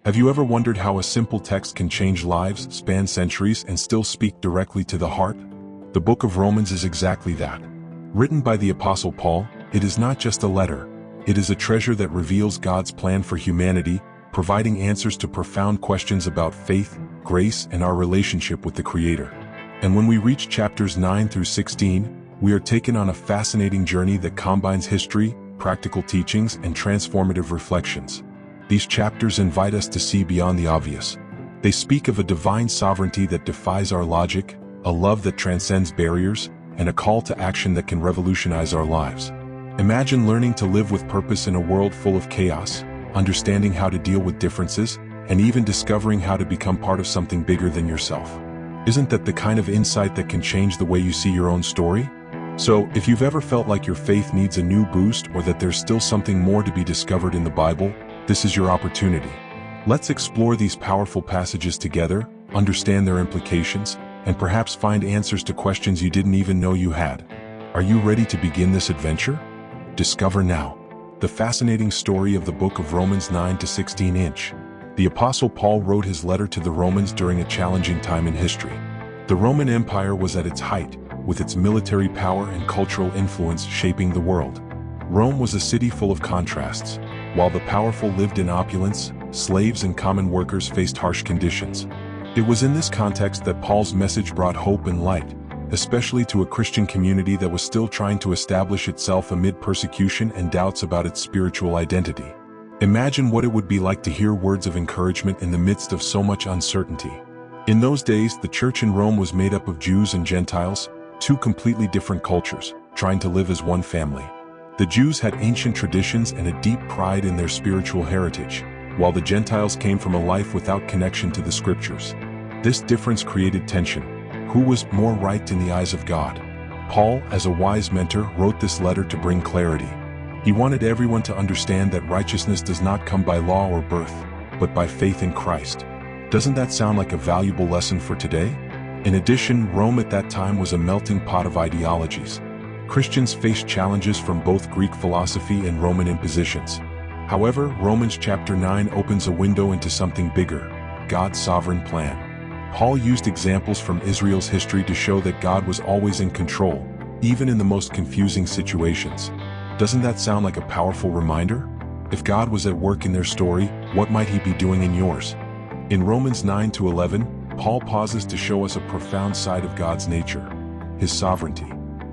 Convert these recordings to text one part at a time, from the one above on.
Have you ever wondered how a simple text can change lives, span centuries, and still speak directly to the heart? The book of Romans is exactly that. Written by the Apostle Paul, it is not just a letter. It is a treasure that reveals God's plan for humanity, providing answers to profound questions about faith, grace, and our relationship with the Creator. And when we reach chapters 9 through 16, we are taken on a fascinating journey that combines history, practical teachings, and transformative reflections. These chapters invite us to see beyond the obvious. They speak of a divine sovereignty that defies our logic, a love that transcends barriers, and a call to action that can revolutionize our lives. Imagine learning to live with purpose in a world full of chaos, understanding how to deal with differences, and even discovering how to become part of something bigger than yourself. Isn't that the kind of insight that can change the way you see your own story? So, if you've ever felt like your faith needs a new boost or that there's still something more to be discovered in the Bible, this is your opportunity. Let's explore these powerful passages together, understand their implications, and perhaps find answers to questions you didn't even know you had. Are you ready to begin this adventure? Discover now the fascinating story of the book of Romans 9 to 16-inch. The Apostle Paul wrote his letter to the Romans during a challenging time in history. The Roman Empire was at its height, with its military power and cultural influence shaping the world. Rome was a city full of contrasts. While the powerful lived in opulence, slaves and common workers faced harsh conditions. It was in this context that Paul's message brought hope and light, especially to a Christian community that was still trying to establish itself amid persecution and doubts about its spiritual identity. Imagine what it would be like to hear words of encouragement in the midst of so much uncertainty. In those days, the church in Rome was made up of Jews and Gentiles, two completely different cultures, trying to live as one family. The Jews had ancient traditions and a deep pride in their spiritual heritage, while the Gentiles came from a life without connection to the Scriptures. This difference created tension. Who was more right in the eyes of God? Paul, as a wise mentor, wrote this letter to bring clarity. He wanted everyone to understand that righteousness does not come by law or birth, but by faith in Christ. Doesn't that sound like a valuable lesson for today? In addition, Rome at that time was a melting pot of ideologies. Christians faced challenges from both Greek philosophy and Roman impositions. However, Romans chapter 9 opens a window into something bigger, God's sovereign plan. Paul used examples from Israel's history to show that God was always in control, even in the most confusing situations. Doesn't that sound like a powerful reminder? If God was at work in their story, what might He be doing in yours? In Romans 9 to 11, Paul pauses to show us a profound side of God's nature, His sovereignty.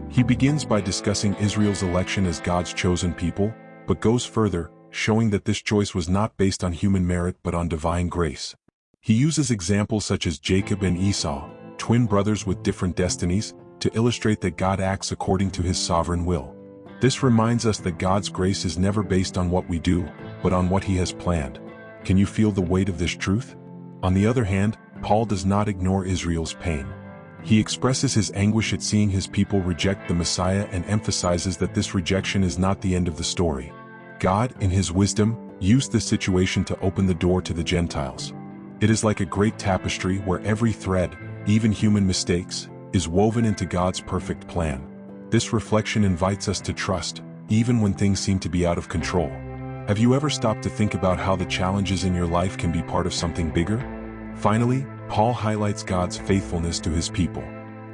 He begins by discussing Israel's election as God's chosen people, but goes further, showing that this choice was not based on human merit but on divine grace. He uses examples such as Jacob and Esau, twin brothers with different destinies, to illustrate that God acts according to His sovereign will. This reminds us that God's grace is never based on what we do, but on what He has planned. Can you feel the weight of this truth? On the other hand, Paul does not ignore Israel's pain. He expresses his anguish at seeing his people reject the Messiah and emphasizes that this rejection is not the end of the story. God, in His wisdom, used this situation to open the door to the Gentiles. It is like a great tapestry where every thread, even human mistakes, is woven into God's perfect plan. This reflection invites us to trust, even when things seem to be out of control. Have you ever stopped to think about how the challenges in your life can be part of something bigger? Finally, Paul highlights God's faithfulness to His people.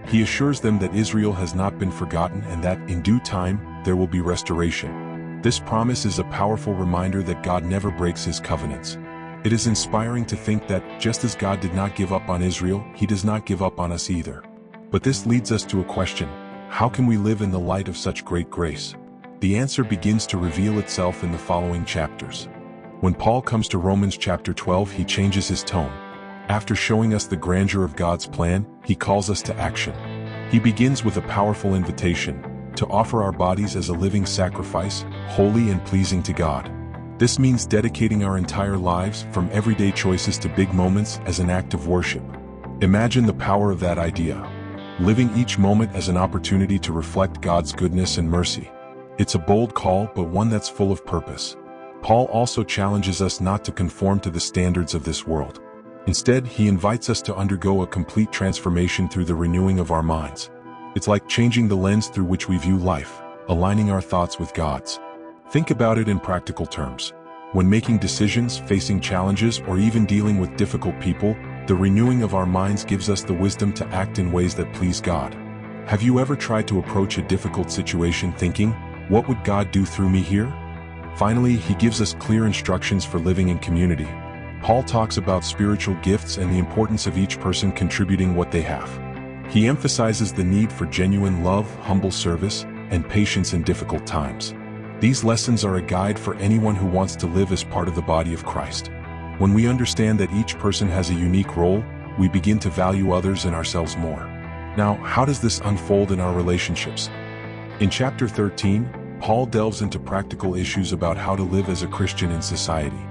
He assures them that Israel has not been forgotten and that, in due time, there will be restoration. This promise is a powerful reminder that God never breaks His covenants. It is inspiring to think that, just as God did not give up on Israel, He does not give up on us either. But this leads us to a question: how can we live in the light of such great grace? The answer begins to reveal itself in the following chapters. When Paul comes to Romans chapter 12, he changes his tone. After showing us the grandeur of God's plan, he calls us to action. He begins with a powerful invitation to offer our bodies as a living sacrifice, holy and pleasing to God. This means dedicating our entire lives, from everyday choices to big moments, as an act of worship. Imagine the power of that idea. Living each moment as an opportunity to reflect God's goodness and mercy. It's a bold call, but one that's full of purpose. Paul also challenges us not to conform to the standards of this world. Instead, he invites us to undergo a complete transformation through the renewing of our minds. It's like changing the lens through which we view life, aligning our thoughts with God's. Think about it in practical terms. When making decisions, facing challenges, or even dealing with difficult people, the renewing of our minds gives us the wisdom to act in ways that please God. Have you ever tried to approach a difficult situation thinking, "What would God do through me here?" Finally, he gives us clear instructions for living in community. Paul talks about spiritual gifts and the importance of each person contributing what they have. He emphasizes the need for genuine love, humble service, and patience in difficult times. These lessons are a guide for anyone who wants to live as part of the body of Christ. When we understand that each person has a unique role, we begin to value others and ourselves more. Now, how does this unfold in our relationships? In chapter 13, Paul delves into practical issues about how to live as a Christian in society.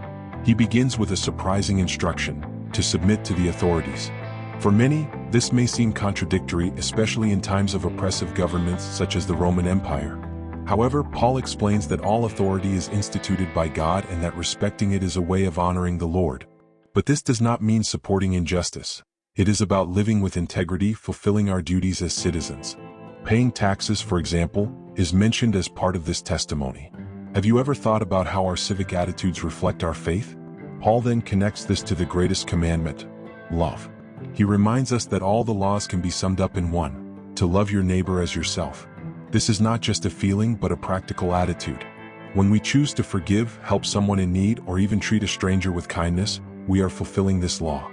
He begins with a surprising instruction: to submit to the authorities. For many, this may seem contradictory, especially in times of oppressive governments such as the Roman Empire. However, Paul explains that all authority is instituted by God and that respecting it is a way of honoring the Lord. But this does not mean supporting injustice. It is about living with integrity, fulfilling our duties as citizens. Paying taxes, for example, is mentioned as part of this testimony. Have you ever thought about how our civic attitudes reflect our faith? Paul then connects this to the greatest commandment: love. He reminds us that all the laws can be summed up in one: to love your neighbor as yourself. This is not just a feeling but a practical attitude. When we choose to forgive, help someone in need, or even treat a stranger with kindness, we are fulfilling this law.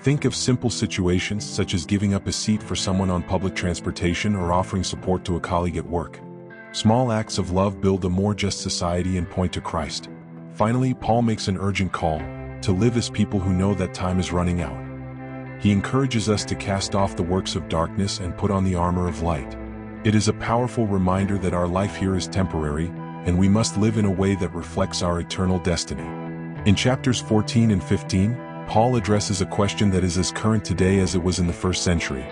Think of simple situations such as giving up a seat for someone on public transportation or offering support to a colleague at work. Small acts of love build a more just society and point to Christ. Finally, Paul makes an urgent call: to live as people who know that time is running out. He encourages us to cast off the works of darkness and put on the armor of light. It is a powerful reminder that our life here is temporary, and we must live in a way that reflects our eternal destiny. In chapters 14 and 15, Paul addresses a question that is as current today as it was in the first century: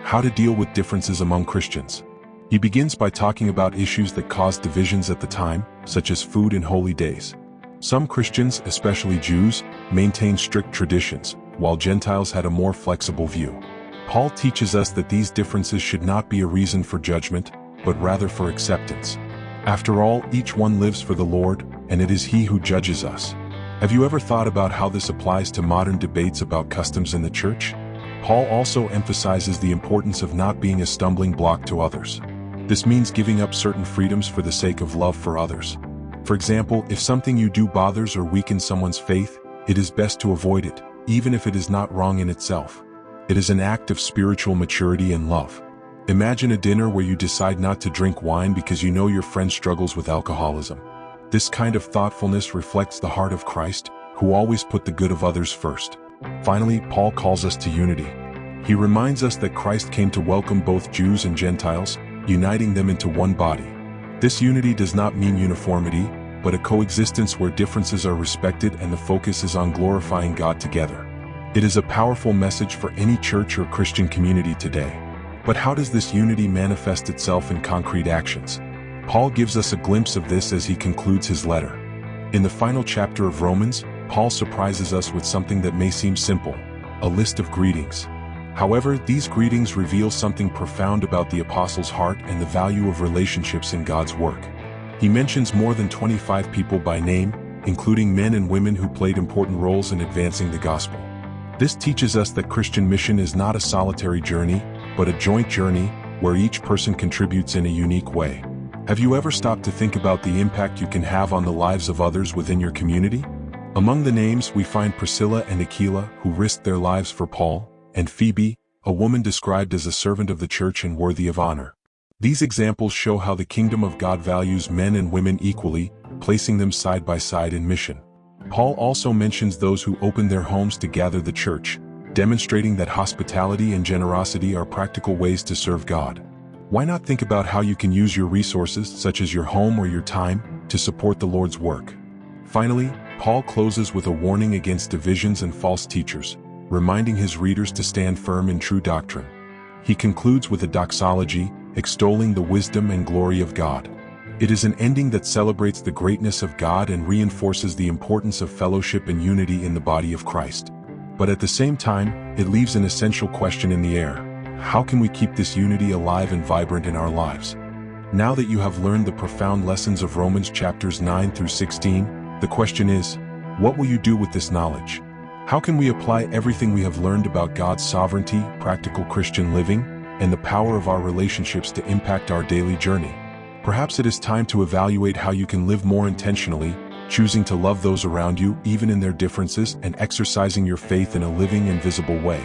how to deal with differences among Christians. He begins by talking about issues that caused divisions at the time, such as food and holy days. Some Christians, especially Jews, maintained strict traditions, while Gentiles had a more flexible view. Paul teaches us that these differences should not be a reason for judgment, but rather for acceptance. After all, each one lives for the Lord, and it is He who judges us. Have you ever thought about how this applies to modern debates about customs in the church? Paul also emphasizes the importance of not being a stumbling block to others. This means giving up certain freedoms for the sake of love for others. For example, if something you do bothers or weakens someone's faith, it is best to avoid it, even if it is not wrong in itself. It is an act of spiritual maturity and love. Imagine a dinner where you decide not to drink wine because you know your friend struggles with alcoholism. This kind of thoughtfulness reflects the heart of Christ, who always put the good of others first. Finally, Paul calls us to unity. He reminds us that Christ came to welcome both Jews and Gentiles, uniting them into one body. This unity does not mean uniformity, but a coexistence where differences are respected and the focus is on glorifying God together. It is a powerful message for any church or Christian community today. But how does this unity manifest itself in concrete actions? Paul gives us a glimpse of this as he concludes his letter. In the final chapter of Romans, Paul surprises us with something that may seem simple: a list of greetings. However, these greetings reveal something profound about the apostle's heart and the value of relationships in God's work. He mentions more than 25 people by name, including men and women who played important roles in advancing the gospel. This teaches us that Christian mission is not a solitary journey, but a joint journey, where each person contributes in a unique way. Have you ever stopped to think about the impact you can have on the lives of others within your community? Among the names we find Priscilla and Aquila, who risked their lives for Paul, and Phoebe, a woman described as a servant of the church and worthy of honor. These examples show how the kingdom of God values men and women equally, placing them side by side in mission. Paul also mentions those who opened their homes to gather the church, demonstrating that hospitality and generosity are practical ways to serve God. Why not think about how you can use your resources, such as your home or your time, to support the Lord's work? Finally, Paul closes with a warning against divisions and false teachers, reminding his readers to stand firm in true doctrine. He concludes with a doxology, extolling the wisdom and glory of God. It is an ending that celebrates the greatness of God and reinforces the importance of fellowship and unity in the body of Christ. But at the same time, it leaves an essential question in the air: how can we keep this unity alive and vibrant in our lives? Now that you have learned the profound lessons of Romans chapters 9 through 16, The question is, what will you do with this knowledge? How can we apply everything we have learned about God's sovereignty, practical Christian living, and the power of our relationships to impact our daily journey? Perhaps it is time to evaluate how you can live more intentionally, choosing to love those around you even in their differences and exercising your faith in a living and visible way.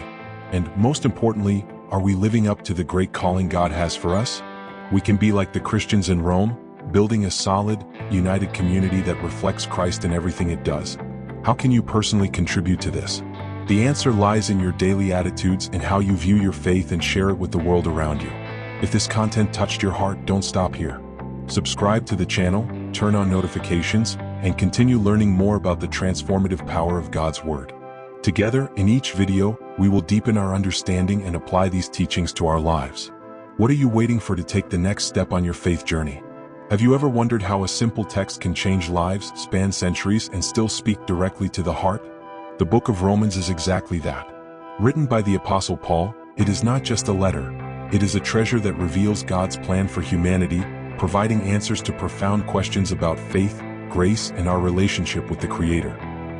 And most importantly, are we living up to the great calling God has for us? We can be like the Christians in Rome, building a solid, united community that reflects Christ in everything it does. How can you personally contribute to this? The answer lies in your daily attitudes and how you view your faith and share it with the world around you. If this content touched your heart, don't stop here. Subscribe to the channel, turn on notifications, and continue learning more about the transformative power of God's Word. Together, in each video, we will deepen our understanding and apply these teachings to our lives. What are you waiting for to take the next step on your faith journey? Have you ever wondered how a simple text can change lives, span centuries, and still speak directly to the heart? The book of Romans is exactly that. Written by the Apostle Paul, it is not just a letter. It is a treasure that reveals God's plan for humanity, providing answers to profound questions about faith, grace, and our relationship with the Creator.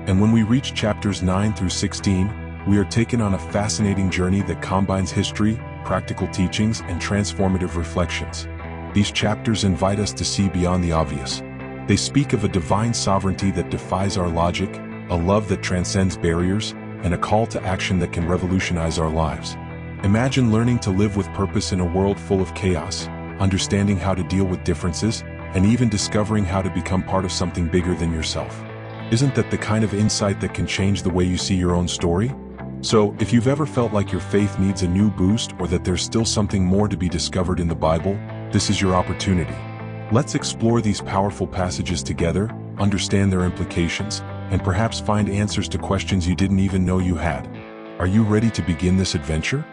And when we reach chapters 9 through 16, we are taken on a fascinating journey that combines history, practical teachings, and transformative reflections. These chapters invite us to see beyond the obvious. They speak of a divine sovereignty that defies our logic, a love that transcends barriers, and a call to action that can revolutionize our lives. Imagine learning to live with purpose in a world full of chaos, understanding how to deal with differences, and even discovering how to become part of something bigger than yourself. Isn't that the kind of insight that can change the way you see your own story? So, if you've ever felt like your faith needs a new boost or that there's still something more to be discovered in the Bible, this is your opportunity. Let's explore these powerful passages together, understand their implications, and perhaps find answers to questions you didn't even know you had. Are you ready to begin this adventure?